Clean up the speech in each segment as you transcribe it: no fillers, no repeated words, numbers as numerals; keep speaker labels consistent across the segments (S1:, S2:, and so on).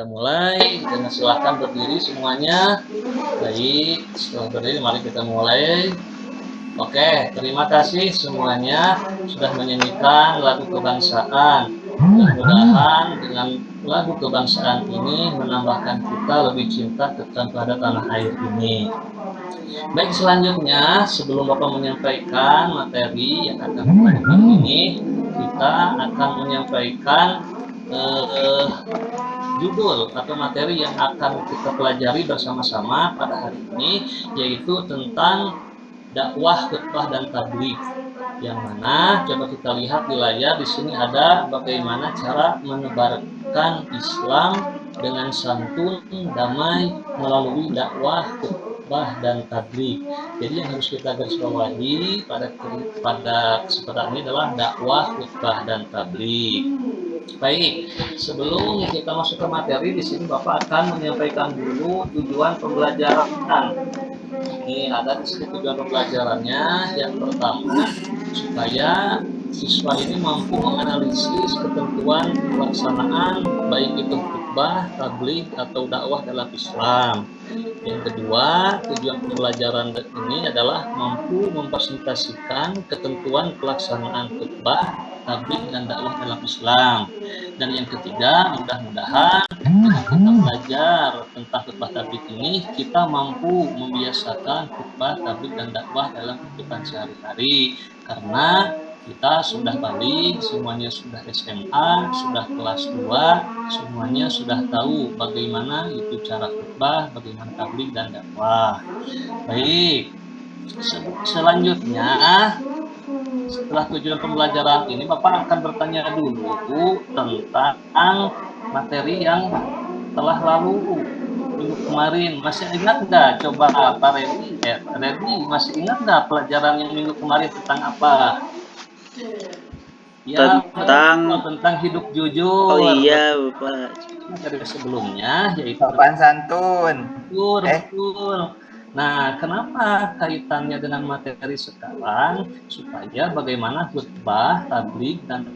S1: kita mulai. Dan silakan berdiri semuanya. Baik, setelah berdiri mari kita mulai. Oke, terima kasih semuanya sudah menyanyikan lagu kebangsaan. Mudah-mudahan dengan lagu kebangsaan ini menambahkan kita lebih cinta kepada tanah air ini. Baik, selanjutnya sebelum Bapak menyampaikan materi yang akan kita ini, kita akan menyampaikan judul atau materi yang akan kita pelajari bersama-sama pada hari ini, yaitu tentang dakwah, khutbah, dan tabligh. Yang mana coba kita lihat di layar di sini ada bagaimana cara menebarkan Islam dengan santun, damai melalui dakwah, khutbah, dan tabligh. Jadi yang harus kita garis bawahi pada kesempatan ini adalah dakwah, khutbah, dan tabligh. Baik, sebelum kita masuk ke materi, di sini Bapak akan menyampaikan dulu tujuan pembelajaran. Ini ada di sini tujuan pembelajarannya. Yang pertama, supaya siswa ini mampu menganalisis ketentuan pelaksanaan baik itu khutbah, tabligh, atau dakwah dalam Islam. Yang kedua, tujuan pembelajaran ini adalah mampu mempresentasikan ketentuan pelaksanaan khutbah, tabligh, dan dakwah dalam Islam. Dan yang ketiga, mudah-mudahan dengan kita belajar tentang khutbah tabligh ini, kita mampu membiasakan khutbah, tabligh, dan dakwah dalam kehidupan sehari-hari. Karena kita sudah balik, semuanya sudah SMA, sudah kelas 2, semuanya sudah tahu bagaimana itu cara khutbah, bagaimana tabligh, dan dakwah. Baik, selanjutnya setelah tujuan pembelajaran ini Bapak akan bertanya dulu tentang materi yang telah lalu minggu kemarin. Masih ingat nggak? Coba Pak Reddy masih ingat nggak pelajaran yang minggu kemarin tentang apa? Ya, tentang hidup jujur.
S2: Oh iya, Bapak.
S1: Materi sebelumnya yaitu
S3: sopan santun.
S1: Betul. Nah, kenapa kaitannya dengan materi sekarang? Supaya bagaimana khutbah, tabligh, dan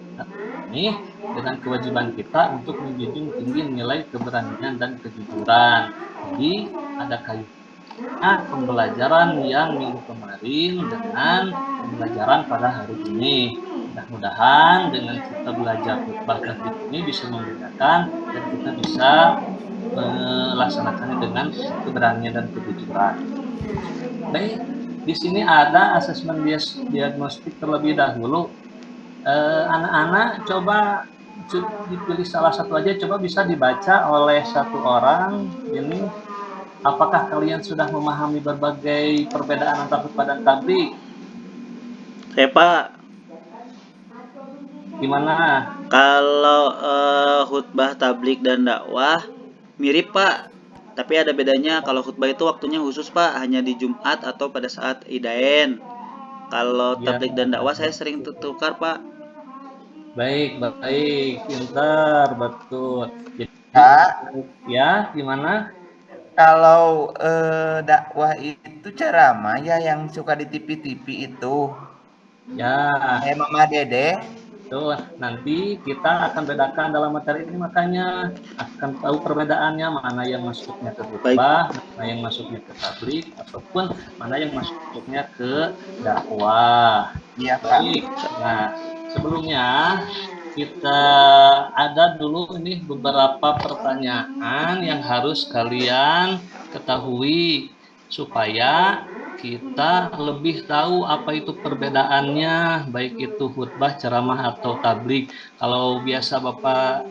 S1: ini dengan kewajiban kita untuk menjunjung tinggi nilai keberanian dan kejujuran. Jadi ada kaitannya pembelajaran yang minggu kemarin dengan pembelajaran pada hari ini. Mudah-mudahan dengan kita belajar khutbah tabligh ini bisa membedakan dan kita bisa melaksanakannya dengan keberanian dan kejujuran. Baik, di sini ada asesmen diagnostik terlebih dahulu. Anak-anak coba dipilih salah satu aja, coba bisa dibaca oleh satu orang. Ini apakah kalian sudah memahami berbagai perbedaan antara khutbah dan tabligh?
S2: Pak.
S1: Gimana?
S2: Kalau khutbah, tabligh, dan dakwah mirip Pak. Tapi ada bedanya, kalau khutbah itu waktunya khusus Pak, hanya di Jumat atau pada saat Idaen. Kalau tabligh dan dakwah saya sering tukar Pak.
S1: Baik, pintar, betul. Jadi, ya, gimana?
S3: Kalau dakwah itu ceramah ya yang suka di TV-TV itu.
S1: Ya.
S3: Mama Dede.
S1: Tuh, nanti kita akan bedakan dalam materi ini, makanya akan tahu perbedaannya, mana yang masuknya ke khutbah, mana yang masuknya ke tabligh, ataupun mana yang masuknya ke dakwah.
S3: Iya,
S1: baik. Nah, sebelumnya kita ada dulu ini beberapa pertanyaan yang harus kalian ketahui supaya kita lebih tahu apa itu perbedaannya, baik itu khutbah, ceramah, atau tabligh. Kalau biasa Bapak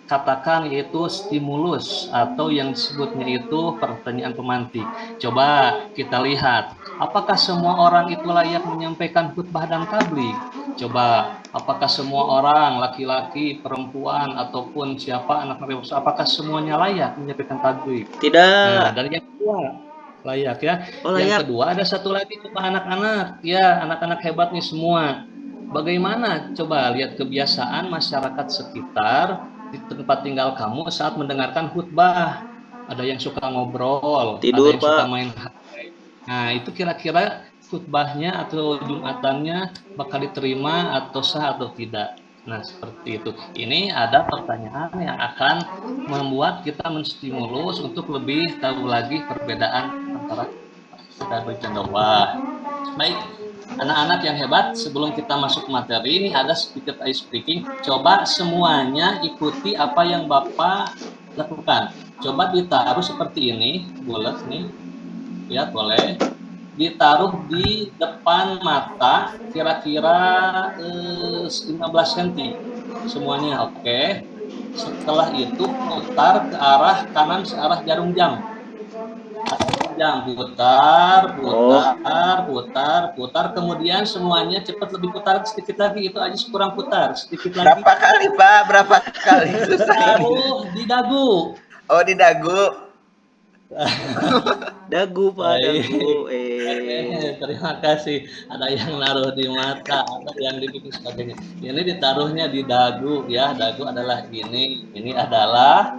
S1: katakan yaitu stimulus atau yang disebutnya itu pertanyaan pemantik. Coba kita lihat, apakah semua orang itu layak menyampaikan khutbah dan tabligh? Coba, apakah semua orang, laki-laki, perempuan, ataupun siapa anak dewasa, apakah semuanya layak menyampaikan tabligh?
S2: Tidak.
S1: Nah, dari yang kedua, layak ya. Yang kedua ada satu lagi untuk anak-anak. Ya, anak-anak hebat nih semua. Bagaimana? Coba lihat kebiasaan masyarakat sekitar di tempat tinggal kamu saat mendengarkan khutbah. Ada yang suka ngobrol,
S2: tidur,
S1: ada yang suka main HP. Nah, itu kira-kira khutbahnya atau jumatannya bakal diterima atau sah atau tidak? Nah, seperti itu. Ini ada pertanyaan yang akan membuat kita menstimulus untuk lebih tahu lagi perbedaan antara tadbir dan dakwah. Baik, anak-anak yang hebat, sebelum kita masuk materi, ini ada sedikit ice breaking. Coba semuanya ikuti apa yang Bapak lakukan. Coba ditaruh seperti ini, bulat nih. Lihat boleh. Ditaruh di depan mata, kira-kira 15 cm. Semuanya oke. Setelah itu putar ke arah kanan searah jarum jam. Putar, kemudian semuanya cepat lebih putar sedikit lagi, itu aja kurang putar, sedikit lagi.
S3: Berapa kali, Pak? Berapa kali? Susah ini.
S1: Taruh di dagu.
S3: Oh, di dagu.
S2: Dagu Pak,
S1: Baik.
S2: dagu.
S1: Terima kasih. Ada yang naruh di mata, ada yang di pipi sebagainya. Ini ditaruhnya di dagu ya. Dagu adalah ini. Ini adalah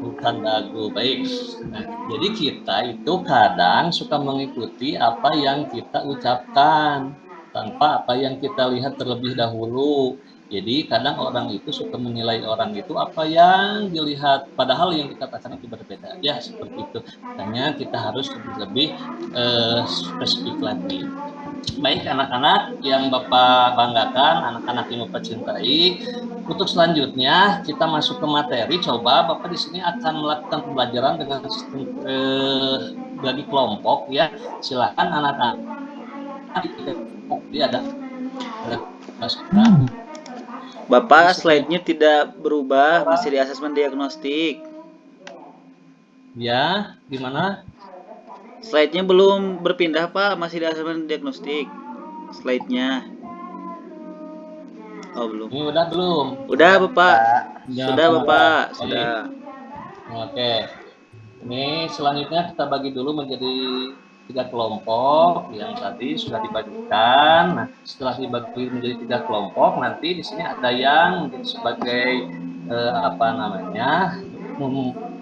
S1: bukan dagu. Baik. Nah, jadi kita itu kadang suka mengikuti apa yang kita ucapkan tanpa apa yang kita lihat terlebih dahulu. Jadi kadang orang itu suka menilai orang itu apa yang dilihat, padahal yang dikatakan itu berbeda. Ya seperti itu. Makanya kita harus lebih spesifik lagi. Baik anak-anak yang Bapak banggakan, anak-anak yang Bapak cintai. Untuk selanjutnya kita masuk ke materi. Coba Bapak di sini akan melakukan pembelajaran dengan sistem bagi kelompok ya. Silakan anak-anak. Dia ada
S2: Bapak, slide-nya tidak berubah, masih di asesmen diagnostik.
S1: Ya, gimana?
S2: Slide-nya belum berpindah, Pak, masih di asesmen diagnostik. Slide-nya. Oh, belum.
S1: Ini udah belum?
S2: Udah, Bapak.
S1: Ya,
S2: Sudah, Bapak.
S1: Baik.
S2: Sudah.
S1: Oke. Ini selanjutnya kita bagi dulu menjadi 3 kelompok yang tadi sudah dibagikan. Nah, setelah dibagi menjadi 3 kelompok, nanti di sini ada yang menjadi sebagai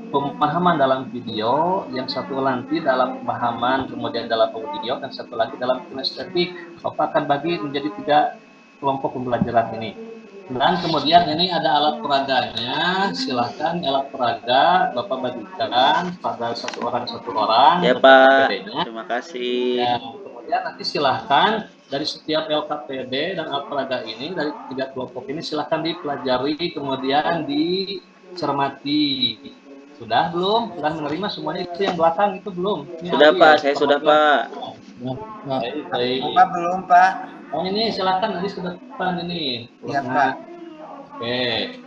S1: pemahaman dalam video, yang satu nanti dalam pemahaman, kemudian dalam audio, dan satu lagi dalam kinestetik. Bapak akan bagi menjadi 3 kelompok pembelajaran ini. Dan kemudian ini ada alat peraganya, silahkan alat peraga Bapak bagikan pada satu orang.
S2: Ya Pak, terima kasih.
S1: Ya, kemudian nanti silahkan dari setiap LKPD dan alat peraga ini, dari 3 kelompok ini silahkan dipelajari, kemudian dicermati. Sudah belum? Sudah menerima semuanya? Itu yang belakang itu belum? Ini
S2: sudah
S1: Aldi,
S2: Pak,
S1: ya?
S2: saya sudah Pak.
S1: Baik.
S3: Bapak belum Pak?
S1: Oh ini silakan nanti sudah depan ini.
S3: Iya Pak.
S1: Oke.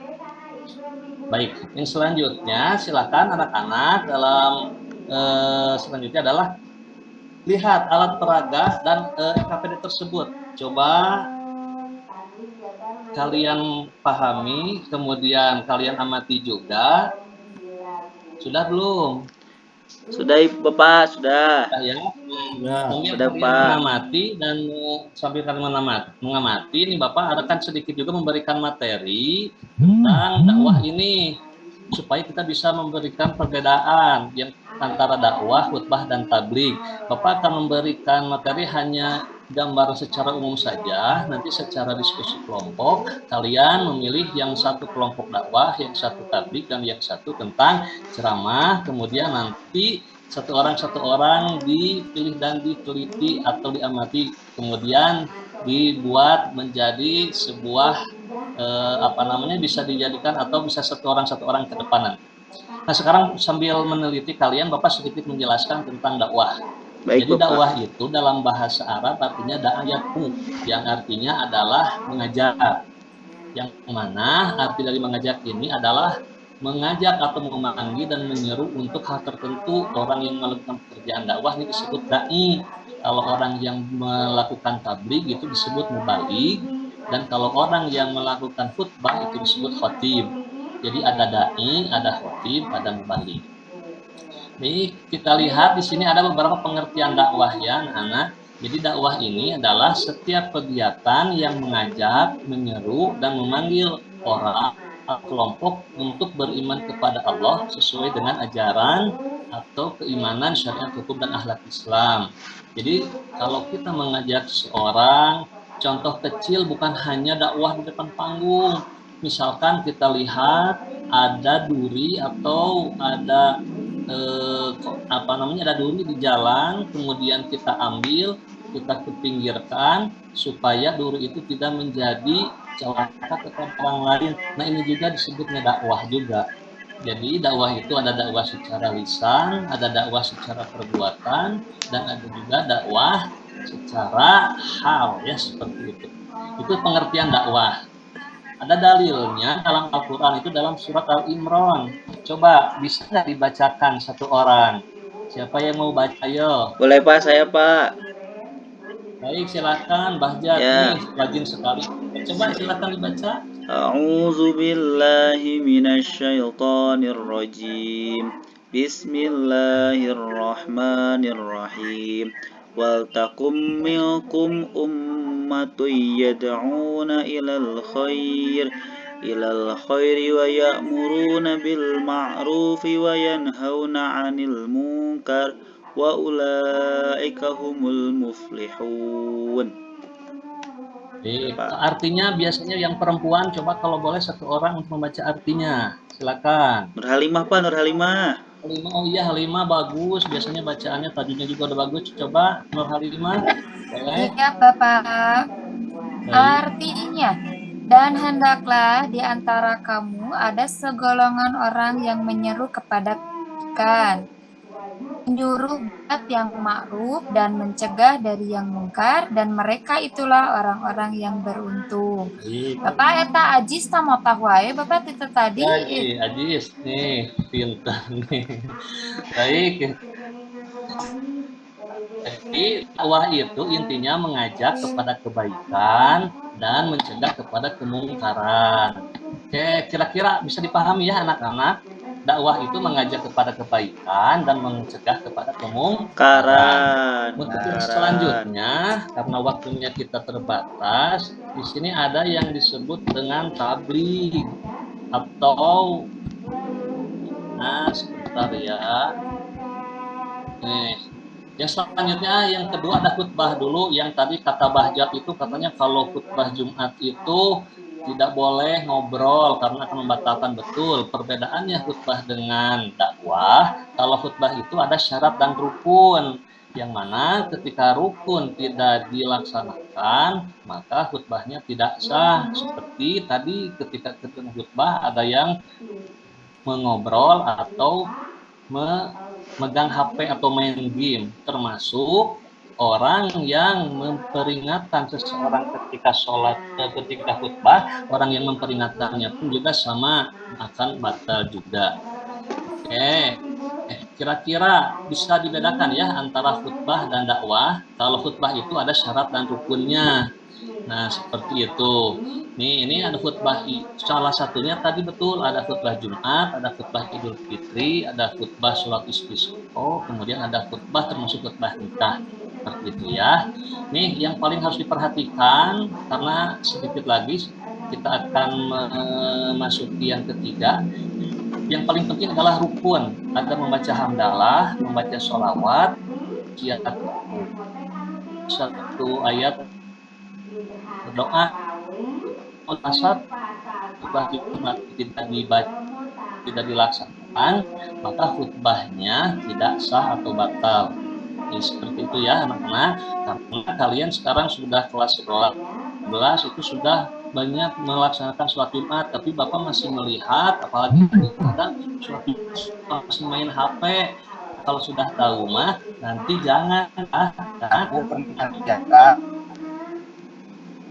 S1: Baik, yang selanjutnya silakan anak-anak dalam selanjutnya adalah lihat alat peraga dan KPD tersebut. Coba kalian pahami, kemudian kalian amati juga. Sudah belum?
S2: Sudah Bapak, sudah.
S1: Ya. Mungkin
S2: sudah
S1: kalian
S2: Pak.
S1: mengamati dan sambil kalian mengamati, ini Bapak akan sedikit juga memberikan materi tentang dakwah ini supaya kita bisa memberikan perbedaan yang antara dakwah, khutbah, dan tabligh. Bapak akan memberikan materi hanya gambar secara umum saja, nanti secara diskusi kelompok kalian memilih yang satu kelompok dakwah, yang satu tabligh, dan yang satu tentang ceramah. Kemudian nanti satu orang dipilih dan diteliti atau diamati, kemudian dibuat menjadi sebuah bisa dijadikan atau bisa satu orang ke depan. Nah sekarang sambil meneliti kalian, Bapak sedikit menjelaskan tentang dakwah.
S2: Baik,
S1: jadi
S2: Bapak.
S1: dakwah itu dalam bahasa Arab artinya da'ayatu, yang artinya adalah mengajak. Yang mana arti dari mengajak ini adalah mengajak atau memanggil dan menyeru untuk hal tertentu. Orang yang melakukan pekerjaan dakwah ini disebut da'i. Kalau orang yang melakukan tabligh itu disebut mubaligh, dan kalau orang yang melakukan khutbah itu disebut khatib. Jadi ada da'i, ada khatib, ada mubaligh. Jadi kita lihat di sini ada beberapa pengertian dakwah ya anak-anak. Jadi dakwah ini adalah setiap kegiatan yang mengajak, menyeru, dan memanggil orang kelompok untuk beriman kepada Allah sesuai dengan ajaran atau keimanan syariat hukum dan akhlak Islam. Jadi kalau kita mengajak seorang Contoh kecil bukan hanya dakwah di depan panggung. Misalkan kita lihat ada duri atau ada ada duri di jalan, kemudian kita ambil, kita kepinggirkan supaya duri itu tidak menjadi celaka kepada orang lain. Nah, ini juga disebutnya dakwah juga. Jadi dakwah itu ada dakwah secara lisan, ada dakwah secara perbuatan, dan ada juga dakwah secara hal, ya seperti itu. Itu pengertian dakwah. Ada dalilnya dalam Al-Quran itu dalam surat Al-Imran. Coba bisa nggak dibacakan satu orang? Siapa yang mau baca? Ayo.
S2: Boleh Pak, saya Pak.
S1: Baik, silakan Bahjat.
S2: Ya.
S1: Nih, rajin sekali. Coba silakan dibaca.
S2: A'udzu billahi minasyaitonir rajim. Bismillahirrahmanirrahim. Wal takum minkum ummatun yad'una ilal khairi wa ya'muruna bil ma'rufi wa yanhauna 'anil munkar wa ulaika humul muflihun.
S1: Artinya biasanya yang perempuan, coba kalau boleh satu orang untuk membaca artinya. Silakan.
S2: Nur Halimah Pak, Nur Halimah.
S1: Halimah, oh iya Halimah bagus. Biasanya bacaannya tajunya juga udah bagus. Coba Nur Halimah, boleh?
S4: Iya Bapak.
S1: Baik.
S4: Artinya, dan hendaklah di antara kamu ada segolongan orang yang menyeru kepada kebaikan, menyuruh buat yang ma'ruf dan mencegah dari yang mungkar, dan mereka itulah orang-orang yang beruntung.
S1: Baik.
S4: Bapak eta ajis tama wae Bapak itu tadi.
S1: Ajis nih, pintar nih. Baik. Jadi dakwah itu intinya mengajak kepada kebaikan dan mencegah kepada kemungkaran. Oke, kira-kira bisa dipahami ya anak-anak? Dakwah itu mengajak kepada kebaikan dan mencegah kepada kemungkaran. Untuk yang selanjutnya, karena waktunya kita terbatas, di sini ada yang disebut dengan tabligh atau sebentar ya. Nih, yang selanjutnya yang kedua ada khutbah dulu. Yang tadi kata Bahjat itu katanya kalau khutbah Jumat itu tidak boleh ngobrol karena akan membatalkan. Betul. Perbedaannya khutbah dengan dakwah, kalau khutbah itu ada syarat dan rukun. Yang mana ketika rukun tidak dilaksanakan, maka khutbahnya tidak sah. Seperti tadi ketika khutbah ada yang mengobrol atau memegang HP atau main game, termasuk orang yang memperingatkan seseorang ketika sholat, ketika khutbah, orang yang memperingatkannya pun juga sama akan batal juga. Oke, kira-kira bisa dibedakan ya antara khutbah dan dakwah. Kalau khutbah itu ada syarat dan rukunnya. Nah, seperti itu. Nih, ini ada khutbah, salah satunya tadi betul, ada khutbah Jumat, ada khutbah Idul Fitri, ada khutbah sholat istisqa, kemudian ada khutbah termasuk khutbah nikah. Seperti itu ya. Nih, yang paling harus diperhatikan, karena sedikit lagi kita akan memasuki yang ketiga. Yang paling penting adalah rukun, ada membaca hamdalah, membaca sholawat, satu ayat berdoa, asar khutbah Jumat tidak dilaksanakan, maka khutbahnya tidak sah atau batal. Jadi seperti itu ya anak-anak. Karena kalian sekarang sudah kelas 11 itu sudah banyak melaksanakan sholat Jumat, tapi Bapak masih melihat, apalagi kadang sholat Jumat masih main HP. Kalau sudah tahu mah nanti jangan
S3: Aku pernah lihat,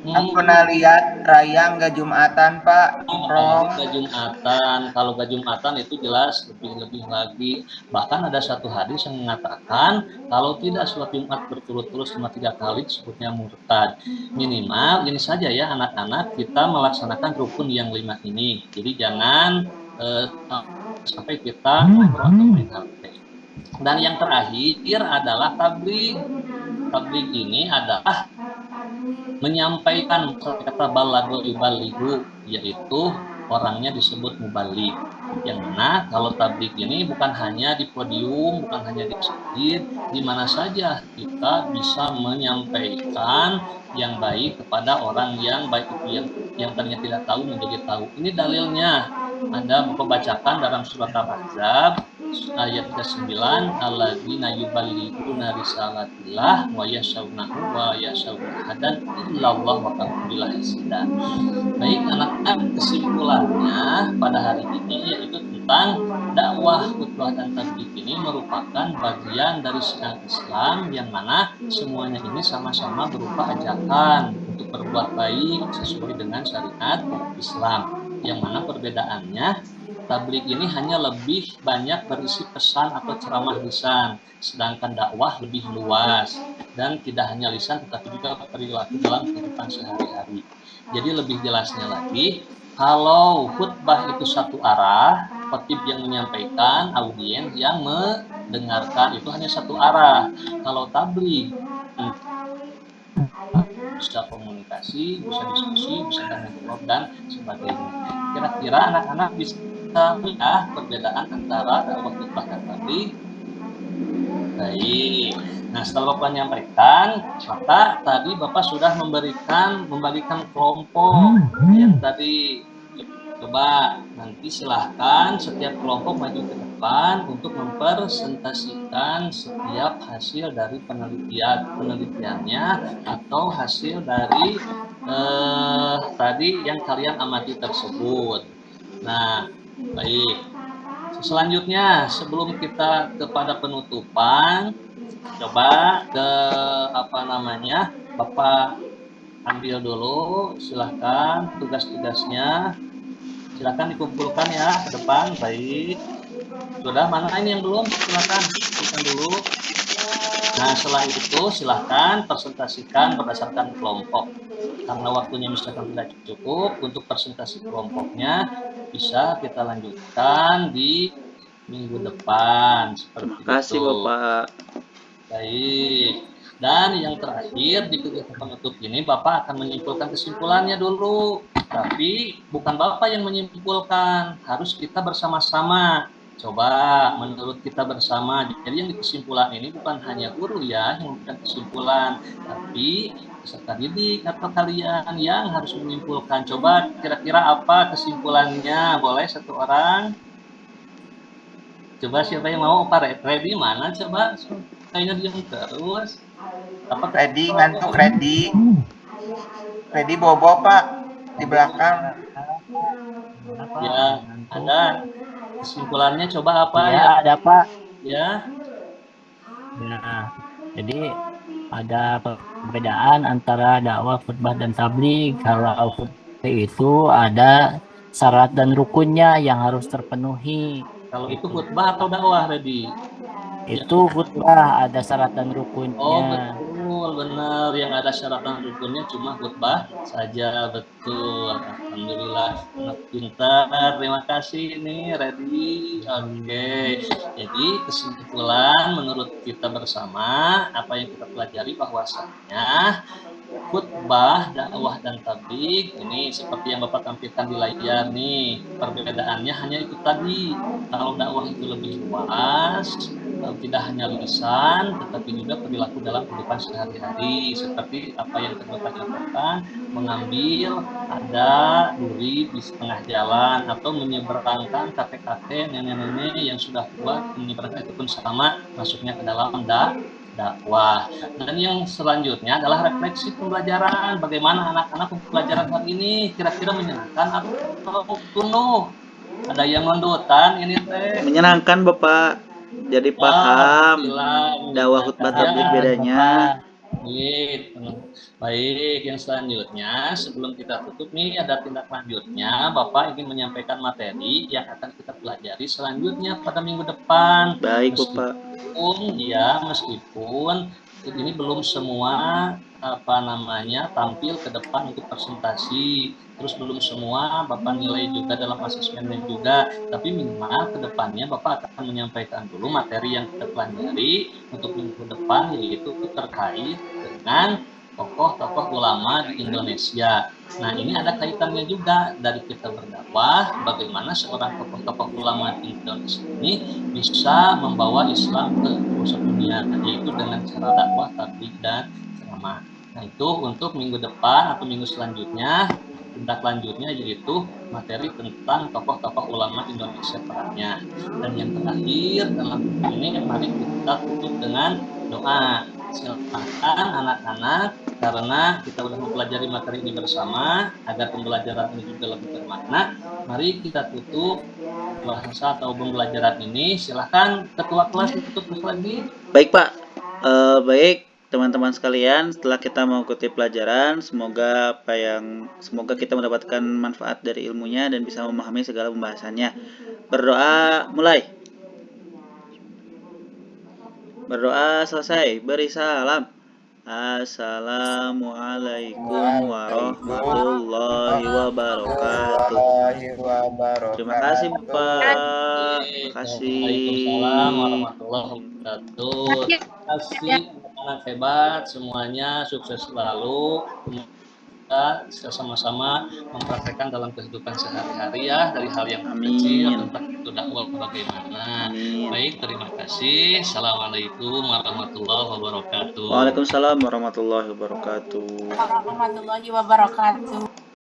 S3: aku pernah lihat Raya nggak Jumatan Pak,
S1: Nggak Jumatan. Kalau nggak Jumatan itu jelas lebih lagi. Bahkan ada satu hadis yang mengatakan kalau tidak sholat Jumat berturut-turut selama 3 kali disebutnya murtad. Minimal ini saja ya anak-anak, kita melaksanakan rukun yang 5 ini. Jadi jangan sampai kita atau main HP. Dan yang terakhir adalah tabligh. Tabligh ini adalah menyampaikan kata balagho ibalihu, yaitu orangnya disebut mubalik. Yang mana kalau tablik ini bukan hanya di podium, bukan hanya di masjid, di mana saja kita bisa menyampaikan yang baik kepada orang yang baik itu yang tadinya tidak tahu menjadi tahu. Ini dalilnya. Ada Bapak bacakan dalam surat Al-Ahzab ayat 39, alladzina yuballighuna risalatillah wa yashaunahu wa yashauna hadan illallah wa kafabilah hasidah. Baik anak-anak, kesimpulannya pada hari ini yaitu tentang dakwah, khutbah dan tabligh ini merupakan bagian dari syiar Islam yang mana semuanya ini sama-sama berupa ajakan untuk berbuat baik sesuai dengan syariat Islam. Yang mana perbedaannya tabligh ini hanya lebih banyak berisi pesan atau ceramah lisan, sedangkan dakwah lebih luas dan tidak hanya lisan tetapi juga perilaku dalam kehidupan sehari-hari. Jadi lebih jelasnya lagi, kalau khutbah itu satu arah, khatib yang menyampaikan, audiens yang mendengarkan itu hanya satu arah. Kalau tabligh bisa komunikasi, bisa diskusi, bisa tanya jawab dan sebagainya. Kira-kira anak-anak bisa ya perbedaan antara dakwah khutbah dan tabligh? Baik. Nah, setelah Bapak menyampaikan, maka tadi Bapak sudah membagikan kelompok yang tadi. Coba nanti silahkan setiap kelompok maju ke depan untuk mempresentasikan setiap hasil dari penelitiannya atau hasil dari tadi yang kalian amati tersebut. Nah, baik. Selanjutnya, sebelum kita kepada penutupan, coba ke Bapak ambil dulu, silahkan tugas-tugasnya. Silakan dikumpulkan ya ke depan. Baik. Sudah, mana ini yang belum? Silakan kumpulkan dulu. Nah, setelah itu silahkan presentasikan berdasarkan kelompok. Karena waktunya misalkan tidak cukup untuk presentasi kelompoknya, bisa kita lanjutkan di minggu depan seperti
S2: Terima kasih
S1: itu.
S2: Bapak.
S1: Baik. Dan yang terakhir di kegiatan penutup ini Bapak akan menyimpulkan kesimpulannya dulu. Tapi bukan Bapak yang menyimpulkan, harus kita bersama-sama. Coba menurut kita bersama. Jadi yang di kesimpulan ini bukan hanya guru ya yang memberikan kesimpulan, tapi peserta didik atau kalian yang harus menyimpulkan. Coba kira-kira apa kesimpulannya? Boleh satu orang? Coba siapa yang mau? Pak Reddy mana? Coba kayaknya diam terus. Apa
S3: Ready ngantuk Ready. Ready bobo Pak di belakang.
S1: ya ada kesimpulannya? Coba apa
S5: Ya,
S1: ya?
S5: ada Pak.
S1: Ya,
S5: Nah, jadi ada perbedaan antara dakwah, khutbah, dan tabligh. Kalau khutbah itu ada syarat dan rukunnya yang harus terpenuhi.
S1: kalau itu khutbah atau dakwah, Reddy?
S5: Itu khutbah ada syarat dan
S1: Oh
S5: rukunnya.
S1: betul, benar. Yang ada syarat dan rukunnya cuma khutbah saja, betul. Alhamdulillah, anak pintar. Terima kasih nih, Reddy. Oke, jadi kesimpulan menurut kita bersama apa yang kita pelajari bahwasanya khutbah, dakwah dan tabligh ini seperti yang Bapak tampilkan di layar nih. Perbedaannya hanya itu tadi. Kalau dakwah itu lebih luas, tidak hanya lisan tetapi juga perilaku dalam kehidupan sehari-hari seperti apa yang Bapak contohkan, mengambil ada duri di setengah jalan atau menyeberangkan kakek-kakek, nenek-nenek yang sudah tua, menyeberangkan itu pun sama masuknya ke dalam dakwah. Dan yang selanjutnya adalah refleksi pembelajaran. Bagaimana anak-anak pembelajaran hari ini kira-kira menyenangkan atau penuh? Ada yang nondotan ini teh.
S2: Menyenangkan Bapak. Jadi paham dakwah khutbah tabligh bedanya.
S1: Baik, yang selanjutnya sebelum kita tutup nih ada tindak lanjutnya. Bapak ingin menyampaikan materi yang akan kita pelajari selanjutnya pada minggu depan.
S2: Baik Bapak.
S1: Meskipun ini belum semua tampil ke depan untuk presentasi, terus belum semua Bapak nilai juga dalam asesmennya juga, tapi minimal ke depannya Bapak akan menyampaikan dulu materi yang kita pelajari untuk minggu depan, yaitu terkait dengan tokoh-tokoh ulama di Indonesia. Nah, ini ada kaitannya juga dari kita berdakwah, bagaimana seorang tokoh-tokoh ulama di Indonesia ini bisa membawa Islam ke pelosok dunia, yaitu dengan cara dakwah, tabligh, dan ceramah. Nah, itu untuk minggu depan atau minggu selanjutnya, tindak lanjutnya yaitu materi tentang tokoh-tokoh ulama Indonesia perannya. Dan yang terakhir dalam video ini, mari kita tutup dengan doa. Silakan anak-anak, karena kita sudah mempelajari materi ini bersama, agar pembelajaran ini juga lebih bermakna, mari kita tutup bahasa atau pembelajaran ini. Silakan ketua kelas tutup lagi.
S2: Baik Pak, baik teman-teman sekalian, setelah kita mengikuti pelajaran, semoga kita mendapatkan manfaat dari ilmunya dan bisa memahami segala pembahasannya. Berdoa mulai. Berdoa selesai, beri salam. Assalamualaikum warahmatullahi wabarakatuh. Terima kasih Bapak. Terima kasih.
S1: Waalaikumsalam warahmatullahi wabarakatuh. Terima kasih anak-anak hebat semuanya, sukses selalu. Kita sama-sama mempraktekkan dalam kehidupan sehari-hari ya, dari hal yang kecil tentang itu dakwah bagaimana. Baik, terima kasih. Assalamualaikum warahmatullahi wabarakatuh.
S2: Waalaikumsalam warahmatullahi wabarakatuh.
S6: Warahmatullahi wabarakatuh.